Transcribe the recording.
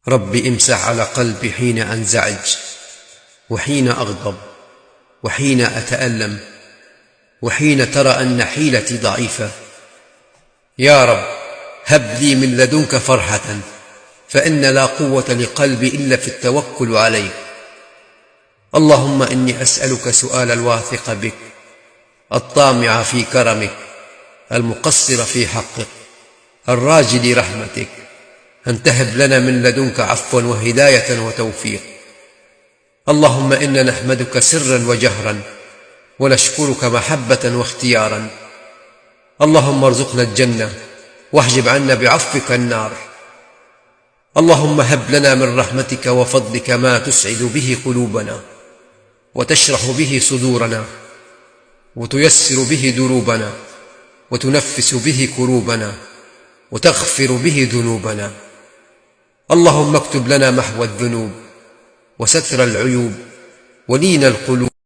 رب امسح على قلبي حين أنزعج، وحين أغضب، وحين أتألم، وحين ترى أن حيلتي ضعيفة. يا رب هب لي من لدنك فرحة، فإن لا قوة لقلبي إلا في التوكل عليك. اللهم إني أسألك سؤال الواثق بك، الطامع في كرمك، المقصر في حقك، الراجي لرحمتك، أن تهب لنا من لدنك عفوا وهداية وتوفيق. اللهم إنا نحمدك سرا وجهرا، ونشكرك محبة واختيارا. اللهم ارزقنا الجنة، واحجب عنا بعفوك النار. اللهم هب لنا من رحمتك وفضلك ما تسعد به قلوبنا، وتشرح به صدورنا، وتيسر به دروبنا، وتنفس به كروبنا، وتغفر به ذنوبنا. اللهم اكتب لنا محو الذنوب، وستر العيوب، ولين القلوب،